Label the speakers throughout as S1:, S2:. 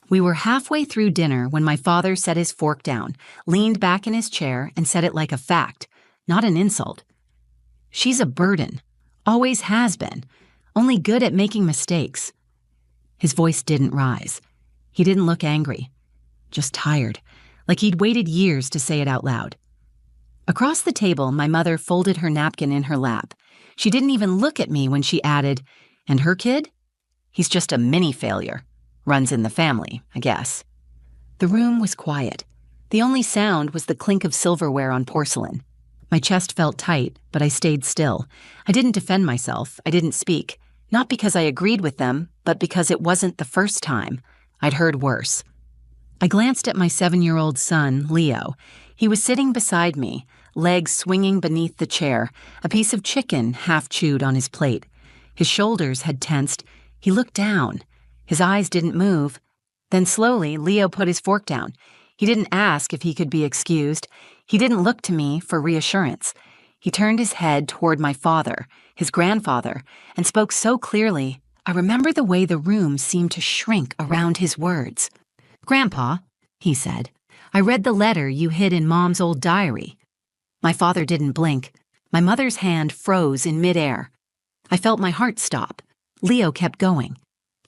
S1: We were halfway through dinner when my father set his fork down, leaned back in his chair, and said it like a fact, not an insult. "She's a burden. Always has been. Only good at making mistakes." His voice didn't rise. He didn't look angry. Just tired, like he'd waited years to say it out loud. Across the table, my mother folded her napkin in her lap. She didn't even look at me when she added, "And her kid? He's just a mini failure. Runs in the family, I guess." The room was quiet. The only sound was the clink of silverware on porcelain. My chest felt tight, but I stayed still. I didn't defend myself. I didn't speak. Not because I agreed with them, but because it wasn't the first time. I'd heard worse. I glanced at my 7-year-old son, Leo. He was sitting beside me, legs swinging beneath the chair, a piece of chicken half chewed on his plate. His shoulders had tensed. He looked down. His eyes didn't move. Then slowly, Leo put his fork down. He didn't ask if he could be excused. He didn't look to me for reassurance. He turned his head toward my father, his grandfather, and spoke so clearly, I remember the way the room seemed to shrink around his words. "Grandpa," he said, "I read the letter you hid in Mom's old diary." My father didn't blink. My mother's hand froze in midair. I felt my heart stop. Leo kept going.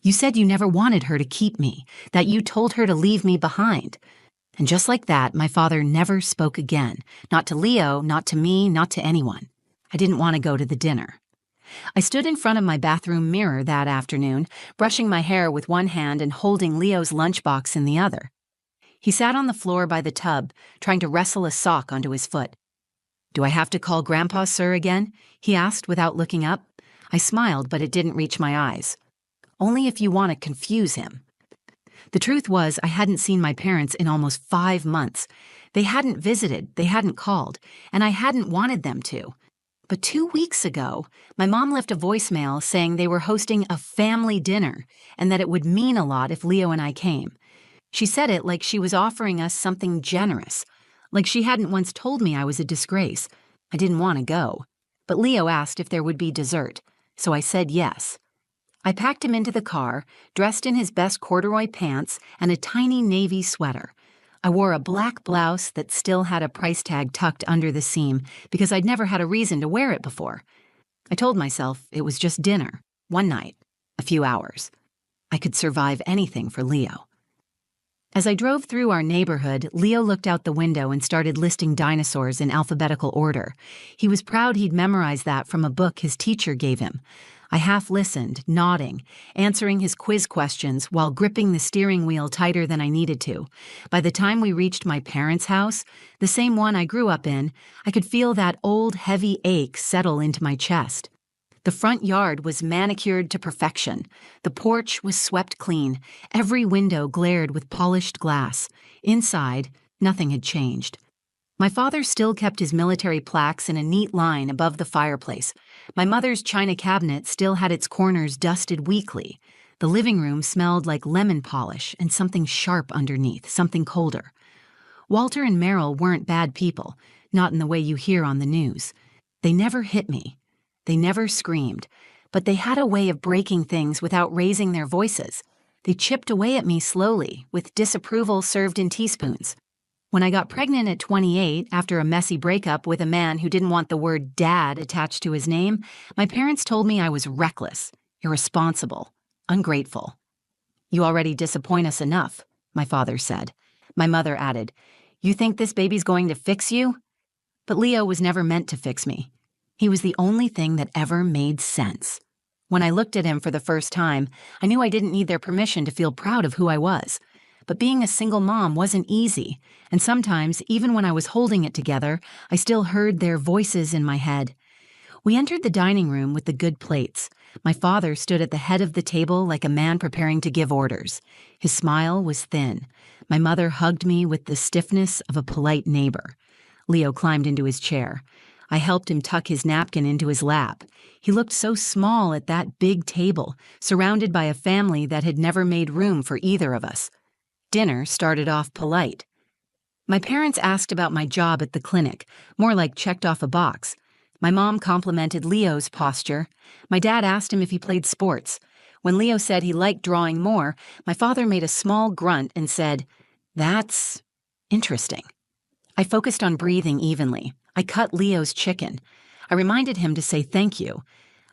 S1: "You said you never wanted her to keep me, that you told her to leave me behind." And just like that, my father never spoke again. Not to Leo, not to me, not to anyone. I didn't want to go to the dinner. I stood in front of my bathroom mirror that afternoon, brushing my hair with one hand and holding Leo's lunchbox in the other. He sat on the floor by the tub, trying to wrestle a sock onto his foot. "Do I have to call Grandpa sir again?" he asked without looking up. I smiled, but it didn't reach my eyes. "Only if you want to confuse him." The truth was, I hadn't seen my parents in almost 5 months. They hadn't visited, they hadn't called, and I hadn't wanted them to. But 2 weeks ago, my mom left a voicemail saying they were hosting a family dinner and that it would mean a lot if Leo and I came. She said it like she was offering us something generous, like she hadn't once told me I was a disgrace. I didn't want to go, but Leo asked if there would be dessert, so I said yes. I packed him into the car, dressed in his best corduroy pants and a tiny navy sweater. I wore a black blouse that still had a price tag tucked under the seam because I'd never had a reason to wear it before. I told myself it was just dinner, one night, a few hours. I could survive anything for Leo. As I drove through our neighborhood, Leo looked out the window and started listing dinosaurs in alphabetical order. He was proud he'd memorized that from a book his teacher gave him. I half listened, nodding, answering his quiz questions while gripping the steering wheel tighter than I needed to. By the time we reached my parents' house, the same one I grew up in, I could feel that old, heavy ache settle into my chest. The front yard was manicured to perfection. The porch was swept clean. Every window glared with polished glass. Inside, nothing had changed. My father still kept his military plaques in a neat line above the fireplace. My mother's china cabinet still had its corners dusted weekly. The living room smelled like lemon polish and something sharp underneath, something colder. Walter and Meryl weren't bad people, not in the way you hear on the news. They never hit me. They never screamed. But they had a way of breaking things without raising their voices. They chipped away at me slowly, with disapproval served in teaspoons. When I got pregnant at 28, after a messy breakup with a man who didn't want the word dad attached to his name, my parents told me I was reckless, irresponsible, ungrateful. "You already disappoint us enough," my father said. My mother added, "You think this baby's going to fix you?" But Leo was never meant to fix me. He was the only thing that ever made sense. When I looked at him for the first time, I knew I didn't need their permission to feel proud of who I was. But being a single mom wasn't easy, and sometimes, even when I was holding it together, I still heard their voices in my head. We entered the dining room with the good plates. My father stood at the head of the table like a man preparing to give orders. His smile was thin. My mother hugged me with the stiffness of a polite neighbor. Leo climbed into his chair. I helped him tuck his napkin into his lap. He looked so small at that big table, surrounded by a family that had never made room for either of us. Dinner started off polite. My parents asked about my job at the clinic, more like checked off a box. My mom complimented Leo's posture. My dad asked him if he played sports. When Leo said he liked drawing more, my father made a small grunt and said, "That's interesting." I focused on breathing evenly. I cut Leo's chicken. I reminded him to say thank you.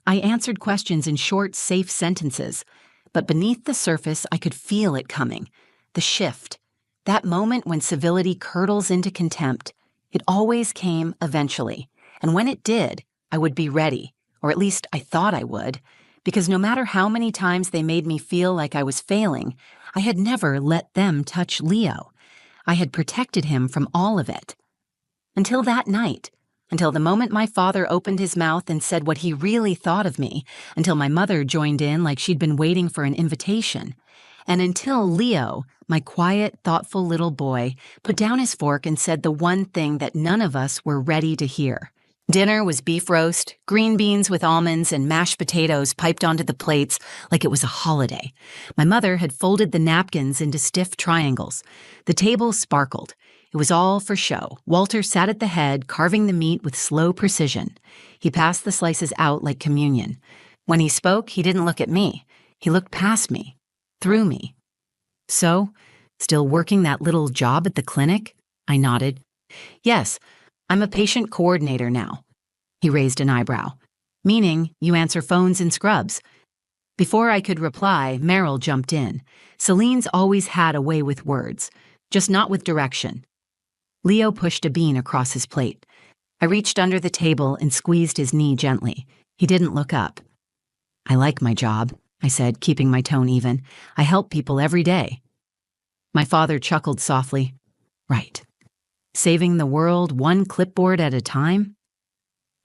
S1: I answered questions in short, safe sentences. But beneath the surface, I could feel it coming. The shift. That moment when civility curdles into contempt. It always came eventually. And when it did, I would be ready. Or at least I thought I would. Because no matter how many times they made me feel like I was failing, I had never let them touch Leo. I had protected him from all of it. Until that night. Until the moment my father opened his mouth and said what he really thought of me. Until my mother joined in like she'd been waiting for an invitation. And until Leo, my quiet, thoughtful little boy, put down his fork and said the one thing that none of us were ready to hear. Dinner was beef roast, green beans with almonds, and mashed potatoes piped onto the plates like it was a holiday. My mother had folded the napkins into stiff triangles. The table sparkled. It was all for show. Walter sat at the head, carving the meat with slow precision. He passed the slices out like communion. When he spoke, he didn't look at me. He looked past me, through me. "So, still working that little job at the clinic?" I nodded. "Yes. I'm a patient coordinator now." He raised an eyebrow. "Meaning you answer phones in scrubs." Before I could reply, Meryl jumped in. Celine's always had a way with words, just not with direction. Leo pushed a bean across his plate. I reached under the table and squeezed his knee gently. He didn't look up. "I like my job," I said, keeping my tone even. "I help people every day." My father chuckled softly. "Right. Saving the world one clipboard at a time?"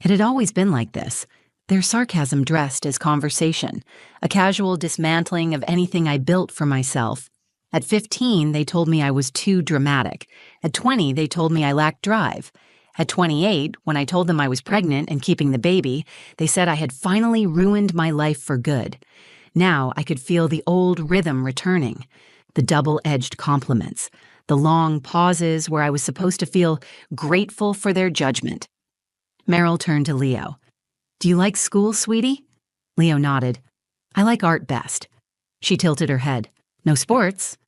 S1: It had always been like this, their sarcasm dressed as conversation, a casual dismantling of anything I built for myself. At 15, they told me I was too dramatic. At 20, they told me I lacked drive. At 28, when I told them I was pregnant and keeping the baby, they said I had finally ruined my life for good. Now I could feel the old rhythm returning, the double-edged compliments, the long pauses where I was supposed to feel grateful for their judgment. Meryl turned to Leo. "Do you like school, sweetie?" Leo nodded. "I like art best." She tilted her head. "No sports?"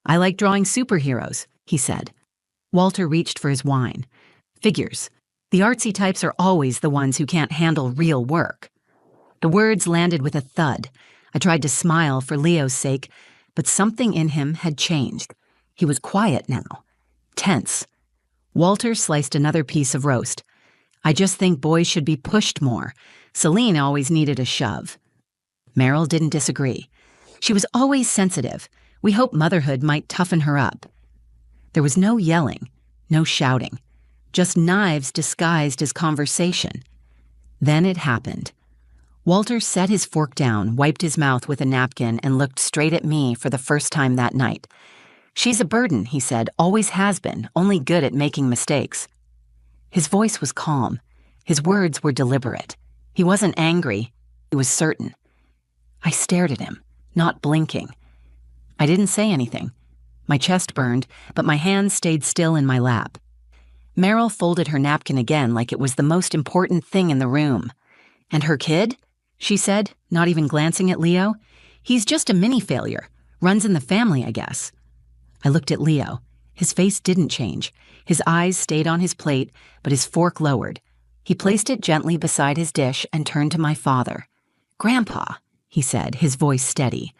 S1: "I like drawing superheroes," he said. Walter reached for his wine. "Figures. The artsy types are always the ones who can't handle real work." The words landed with a thud. I tried to smile for Leo's sake, but something in him had changed. He was quiet now, tense. Walter sliced another piece of roast. "I just think boys should be pushed more. Celine always needed a shove." Meryl didn't disagree. She was always sensitive. We hoped motherhood might toughen her up. There was no yelling, no shouting, just knives disguised as conversation. Then it happened. Walter set his fork down, wiped his mouth with a napkin, and looked straight at me for the first time that night. "She's a burden," he said, "always has been, only good at making mistakes." His voice was calm. His words were deliberate. He wasn't angry. He was certain. I stared at him, not blinking. I didn't say anything. My chest burned, but my hands stayed still in my lap. Meryl folded her napkin again like it was the most important thing in the room. "And her kid?" she said, not even glancing at Leo. "He's just a mini-failure. Runs in the family, I guess." I looked at Leo. His face didn't change. His eyes stayed on his plate, but his fork lowered. He placed it gently beside his dish and turned to my father. "Grandpa," he said, his voice steady,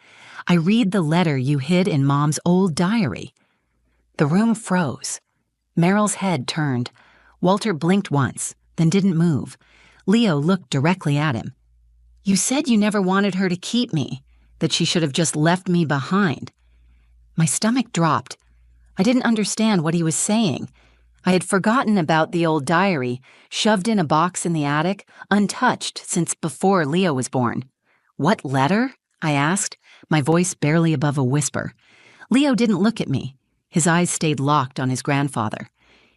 S1: "I read the letter you hid in Mom's old diary." The room froze. Meryl's head turned. Walter blinked once, then didn't move. Leo looked directly at him. "You said you never wanted her to keep me, that she should have just left me behind." My stomach dropped. I didn't understand what he was saying. I had forgotten about the old diary, shoved in a box in the attic, untouched since before Leo was born. "What letter?" I asked, my voice barely above a whisper. Leo didn't look at me. His eyes stayed locked on his grandfather.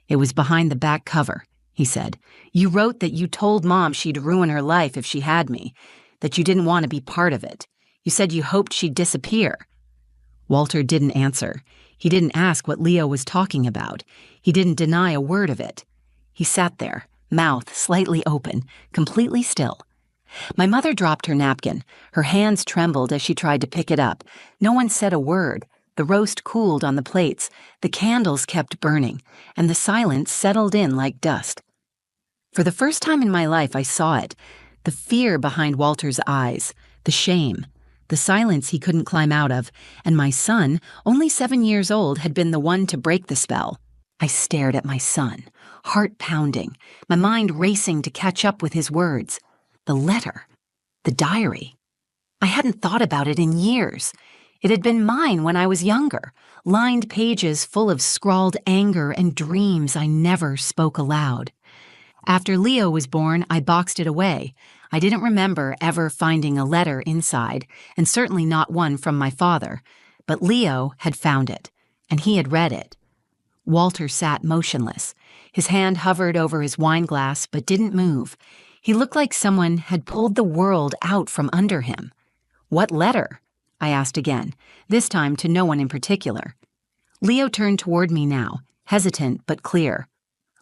S1: "It was behind the back cover," he said. "You wrote that you told Mom she'd ruin her life if she had me, that you didn't want to be part of it. You said you hoped she'd disappear." Walter didn't answer. He didn't ask what Leo was talking about. He didn't deny a word of it. He sat there, mouth slightly open, completely still. My mother dropped her napkin. Her hands trembled as she tried to pick it up. No one said a word. The roast cooled on the plates, the candles kept burning, and the silence settled in like dust. For the first time in my life, I saw it. The fear behind Walter's eyes, the shame, the silence he couldn't climb out of, and my son, only 7 years old, had been the one to break the spell. I stared at my son, heart pounding, my mind racing to catch up with his words. The letter, the diary. I hadn't thought about it in years. It had been mine when I was younger, lined pages full of scrawled anger and dreams I never spoke aloud. After Leo was born, I boxed it away. I didn't remember ever finding a letter inside, and certainly not one from my father. But Leo had found it, and he had read it. Walter sat motionless. His hand hovered over his wine glass but didn't move. He looked like someone had pulled the world out from under him. "What letter?" I asked again, this time to no one in particular. Leo turned toward me now, hesitant but clear.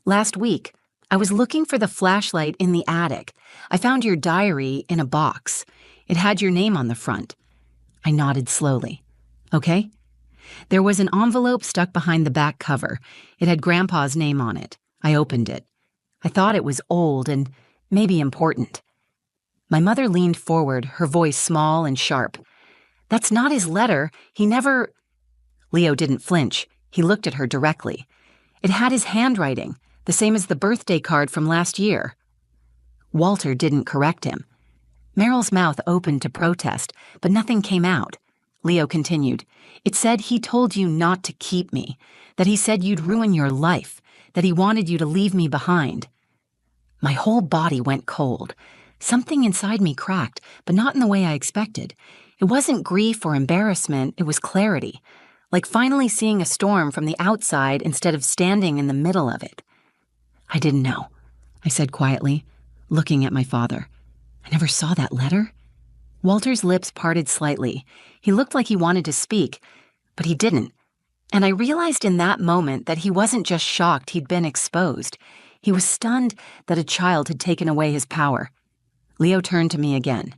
S1: "Last week, I was looking for the flashlight in the attic. I found your diary in a box. It had your name on the front." I nodded slowly. "Okay?" There was an envelope stuck behind the back cover. It had Grandpa's name on it. I opened it. I thought it was old and maybe important. My mother leaned forward, her voice small and sharp. "That's not his letter. He never—" Leo didn't flinch. He looked at her directly. "It had his handwriting, the same as the birthday card from last year." Walter didn't correct him. Meryl's mouth opened to protest, but nothing came out. Leo continued. "It said he told you not to keep me, that he said you'd ruin your life, that he wanted you to leave me behind." My whole body went cold. Something inside me cracked, but not in the way I expected. It wasn't grief or embarrassment, it was clarity, like finally seeing a storm from the outside instead of standing in the middle of it. "I didn't know," I said quietly, looking at my father. "I never saw that letter." Walter's lips parted slightly. He looked like he wanted to speak, but he didn't. And I realized in that moment that he wasn't just shocked he'd been exposed. He was stunned that a child had taken away his power. Leo turned to me again.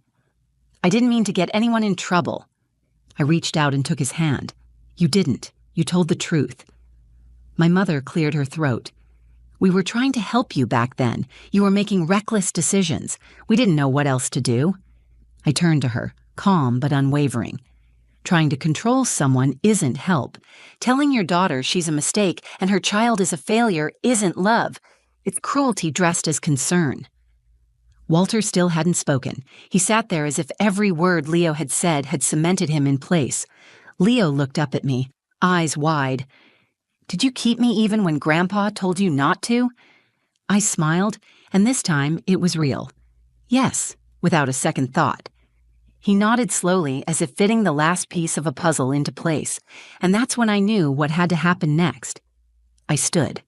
S1: "I didn't mean to get anyone in trouble." I reached out and took his hand. "You didn't. You told the truth." My mother cleared her throat. "We were trying to help you back then. You were making reckless decisions. We didn't know what else to do." I turned to her, calm but unwavering. "Trying to control someone isn't help. Telling your daughter she's a mistake and her child is a failure isn't love. It's cruelty dressed as concern." Walter still hadn't spoken. He sat there as if every word Leo had said had cemented him in place. Leo looked up at me, eyes wide. "Did you keep me even when Grandpa told you not to?" I smiled, and this time it was real. "Yes," without a second thought. He nodded slowly as if fitting the last piece of a puzzle into place, and that's when I knew what had to happen next. I stood.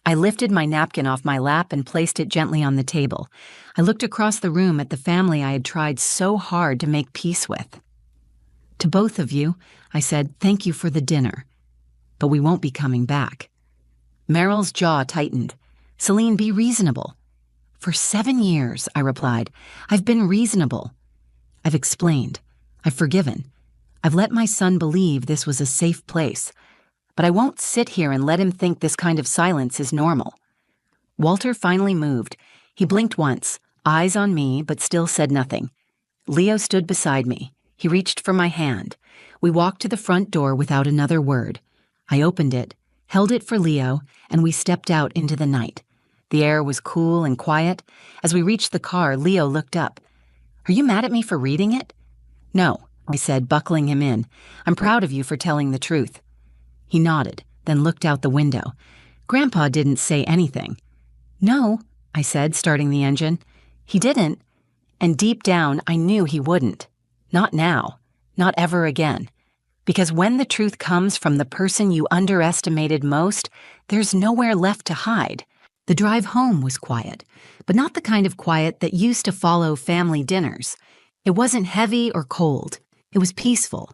S1: I lifted my napkin off my lap and placed it gently on the table. I looked across the room at the family I had tried so hard to make peace with. "To both of you," I said, "thank you for the dinner. But we won't be coming back." Meryl's jaw tightened. "Celine, be reasonable." "For 7 years," I replied, "I've been reasonable. I've explained. I've forgiven. I've let my son believe this was a safe place. But I won't sit here and let him think this kind of silence is normal." Walter finally moved. He blinked once, eyes on me, but still said nothing. Leo stood beside me. He reached for my hand. We walked to the front door without another word. I opened it, held it for Leo, and we stepped out into the night. The air was cool and quiet. As we reached the car, Leo looked up. "Are you mad at me for reading it?" "No," I said, buckling him in. "I'm proud of you for telling the truth." He nodded, then looked out the window. "Grandpa didn't say anything." "No," I said, starting the engine. "He didn't." And deep down, I knew he wouldn't. Not now. Not ever again. Because when the truth comes from the person you underestimated most, there's nowhere left to hide. The drive home was quiet, but not the kind of quiet that used to follow family dinners. It wasn't heavy or cold. It was peaceful.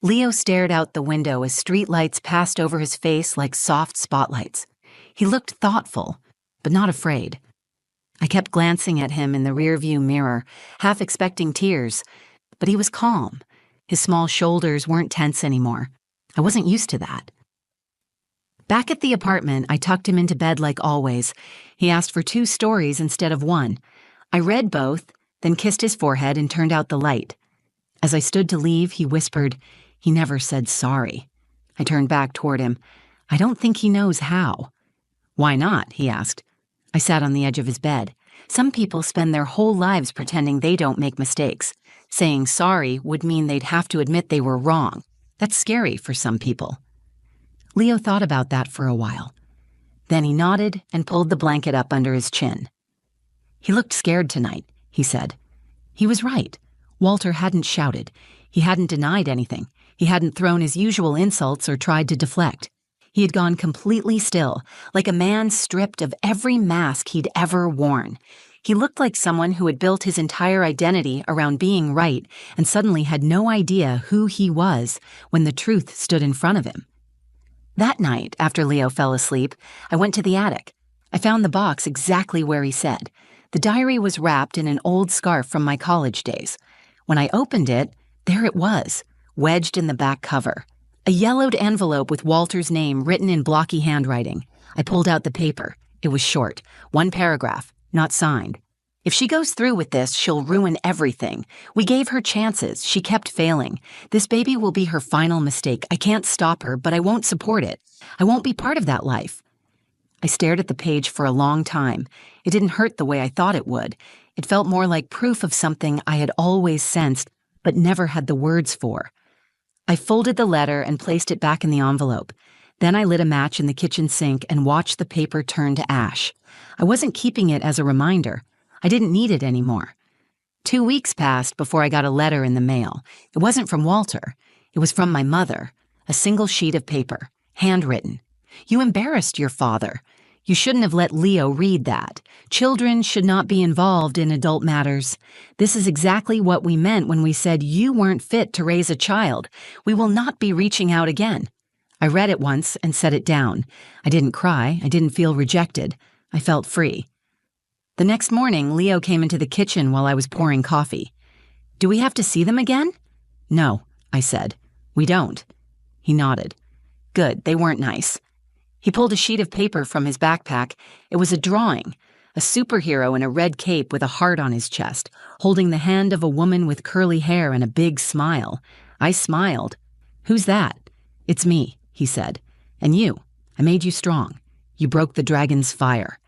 S1: Leo stared out the window as streetlights passed over his face like soft spotlights. He looked thoughtful, but not afraid. I kept glancing at him in the rearview mirror, half expecting tears, but he was calm. His small shoulders weren't tense anymore. I wasn't used to that. Back at the apartment, I tucked him into bed like always. He asked for 2 stories instead of 1. I read both, then kissed his forehead and turned out the light. As I stood to leave, he whispered, "He never said sorry." I turned back toward him. "I don't think he knows how." "Why not?" he asked. I sat on the edge of his bed. Some people spend their whole lives pretending they don't make mistakes. Saying sorry would mean they'd have to admit they were wrong. That's scary for some people. Leo thought about that for a while. Then he nodded and pulled the blanket up under his chin. "He looked scared tonight," he said. He was right. Walter hadn't shouted. He hadn't denied anything. He hadn't thrown his usual insults or tried to deflect. He had gone completely still, like a man stripped of every mask he'd ever worn. He looked like someone who had built his entire identity around being right and suddenly had no idea who he was when the truth stood in front of him. That night, after Leo fell asleep, I went to the attic. I found the box exactly where he said. The diary was wrapped in an old scarf from my college days. When I opened it, there it was, wedged in the back cover. A yellowed envelope with Walter's name written in blocky handwriting. I pulled out the paper. It was short, 1 paragraph, not signed. "If she goes through with this, she'll ruin everything. We gave her chances. She kept failing. This baby will be her final mistake. I can't stop her, but I won't support it. I won't be part of that life." I stared at the page for a long time. It didn't hurt the way I thought it would. It felt more like proof of something I had always sensed, but never had the words for. I folded the letter and placed it back in the envelope. Then I lit a match in the kitchen sink and watched the paper turn to ash. I wasn't keeping it as a reminder. I didn't need it anymore. 2 weeks passed before I got a letter in the mail. It wasn't from Walter. It was from my mother. A single sheet of paper, handwritten. "You embarrassed your father. You shouldn't have let Leo read that. Children should not be involved in adult matters. This is exactly what we meant when we said you weren't fit to raise a child. We will not be reaching out again." I read it once and set it down. I didn't cry. I didn't feel rejected. I felt free. The next morning, Leo came into the kitchen while I was pouring coffee. "Do we have to see them again?" "No," I said. "We don't." He nodded. "Good, they weren't nice." He pulled a sheet of paper from his backpack. It was a drawing, a superhero in a red cape with a heart on his chest, holding the hand of a woman with curly hair and a big smile. I smiled. "Who's that?" "It's me," he said. "And you. I made you strong. You broke the dragon's fire."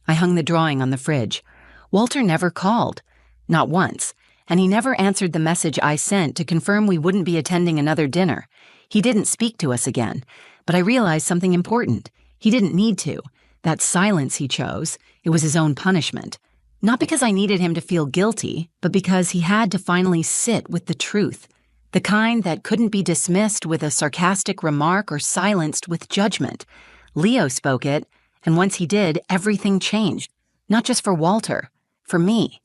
S1: I hung the drawing on the fridge. Walter never called. Not once. And he never answered the message I sent to confirm we wouldn't be attending another dinner. He didn't speak to us again. But I realized something important. He didn't need to. That silence he chose, it was his own punishment. Not because I needed him to feel guilty, but because he had to finally sit with the truth. The kind that couldn't be dismissed with a sarcastic remark or silenced with judgment. Leo spoke it, and once he did, everything changed. Not just for Walter, for me.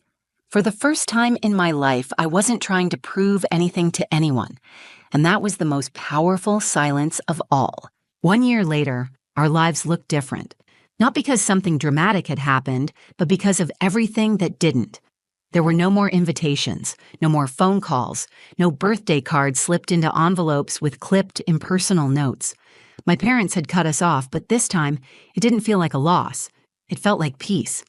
S1: For the first time in my life, I wasn't trying to prove anything to anyone. And that was the most powerful silence of all. 1 year later, our lives looked different. Not because something dramatic had happened, but because of everything that didn't. There were no more invitations, no more phone calls, no birthday cards slipped into envelopes with clipped, impersonal notes. My parents had cut us off, but this time, it didn't feel like a loss. It felt like peace.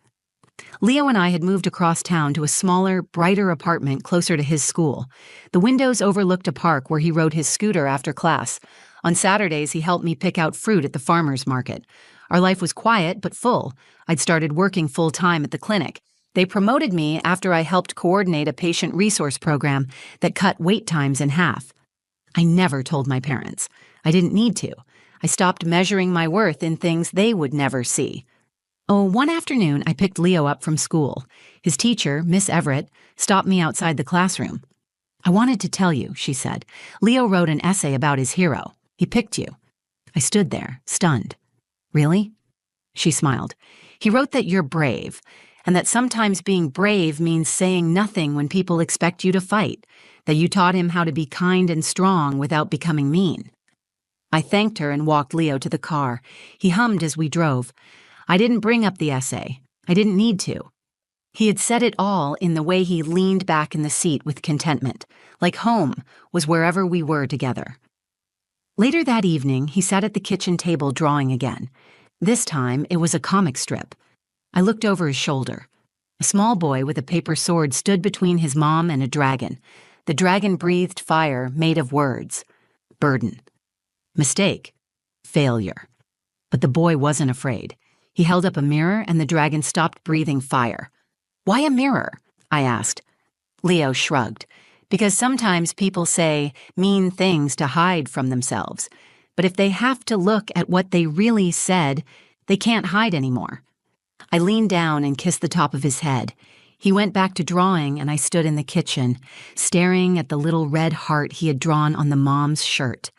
S1: Leo and I had moved across town to a smaller, brighter apartment closer to his school. The windows overlooked a park where he rode his scooter after class. On Saturdays, he helped me pick out fruit at the farmer's market. Our life was quiet but full. I'd started working full-time at the clinic. They promoted me after I helped coordinate a patient resource program that cut wait times in half. I never told my parents. I didn't need to. I stopped measuring my worth in things they would never see. Oh, one afternoon, I picked Leo up from school. His teacher, Miss Everett, stopped me outside the classroom. "I wanted to tell you," she said. "Leo wrote an essay about his hero. He picked you." I stood there, stunned. "Really?" She smiled. "He wrote that you're brave, and that sometimes being brave means saying nothing when people expect you to fight, that you taught him how to be kind and strong without becoming mean." I thanked her and walked Leo to the car. He hummed as we drove. "I didn't bring up the essay. I didn't need to. He had said it all in the way he leaned back in the seat with contentment, like home was wherever we were together. Later that evening, he sat at the kitchen table drawing again. This time, it was a comic strip. I looked over his shoulder. A small boy with a paper sword stood between his mom and a dragon. The dragon breathed fire made of words. Burden. Mistake. Failure. But the boy wasn't afraid. He held up a mirror and the dragon stopped breathing fire. Why a mirror? I asked. Leo shrugged. Because sometimes people say mean things to hide from themselves. But if they have to look at what they really said, they can't hide anymore. I leaned down and kissed the top of his head. He went back to drawing and I stood in the kitchen, staring at the little red heart he had drawn on the mom's shirt.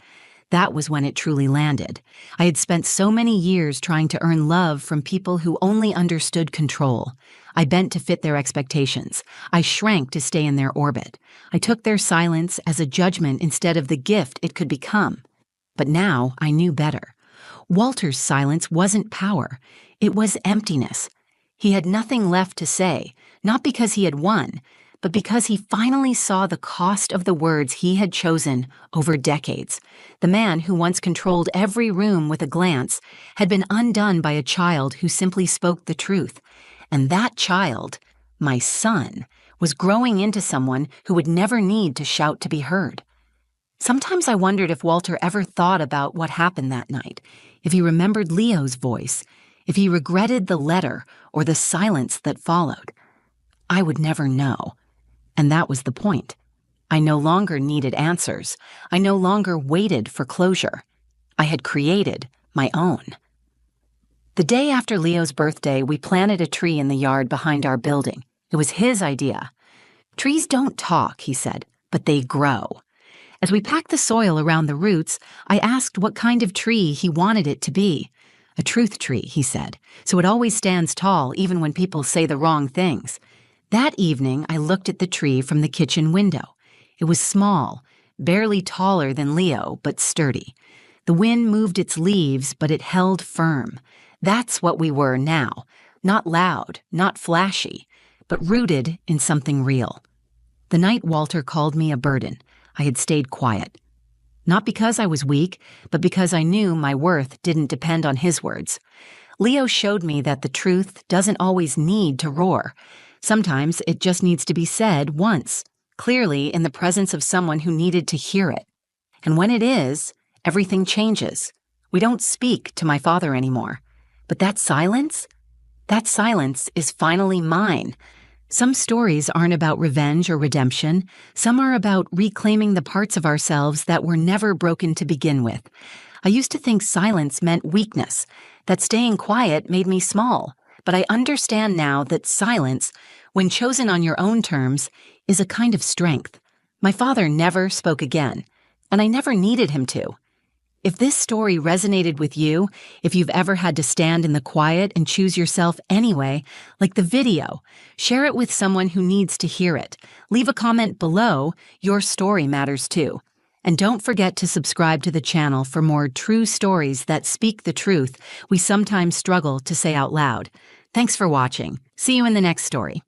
S1: That was when it truly landed. I had spent so many years trying to earn love from people who only understood control. I bent to fit their expectations. I shrank to stay in their orbit. I took their silence as a judgment instead of the gift it could become. But now I knew better. Walter's silence wasn't power. It was emptiness. He had nothing left to say, not because he had won, but because he finally saw the cost of the words he had chosen over decades. The man who once controlled every room with a glance had been undone by a child who simply spoke the truth. And that child, my son, was growing into someone who would never need to shout to be heard. Sometimes I wondered if Walter ever thought about what happened that night, if he remembered Leo's voice, if he regretted the letter or the silence that followed. I would never know. And that was the point. I no longer needed answers. I no longer waited for closure. I had created my own. The day after Leo's birthday, we planted a tree in the yard behind our building. It was his idea. Trees don't talk, he said, but they grow. As we packed the soil around the roots, I asked what kind of tree he wanted it to be. A truth tree, he said, so it always stands tall even when people say the wrong things. That evening, I looked at the tree from the kitchen window. It was small, barely taller than Leo, but sturdy. The wind moved its leaves, but it held firm. That's what we were now. Not loud, not flashy, but rooted in something real. The night Walter called me a burden, I had stayed quiet. Not because I was weak, but because I knew my worth didn't depend on his words. Leo showed me that the truth doesn't always need to roar. Sometimes it just needs to be said once, clearly in the presence of someone who needed to hear it. And when it is, everything changes. We don't speak to my father anymore. But that silence is finally mine. Some stories aren't about revenge or redemption. Some are about reclaiming the parts of ourselves that were never broken to begin with. I used to think silence meant weakness, that staying quiet made me small. But I understand now that silence, when chosen on your own terms, is a kind of strength. My father never spoke again, and I never needed him to. If this story resonated with you, if you've ever had to stand in the quiet and choose yourself anyway, like the video, share it with someone who needs to hear it. Leave a comment below. Your story matters too. And don't forget to subscribe to the channel for more true stories that speak the truth we sometimes struggle to say out loud. Thanks for watching. See you in the next story.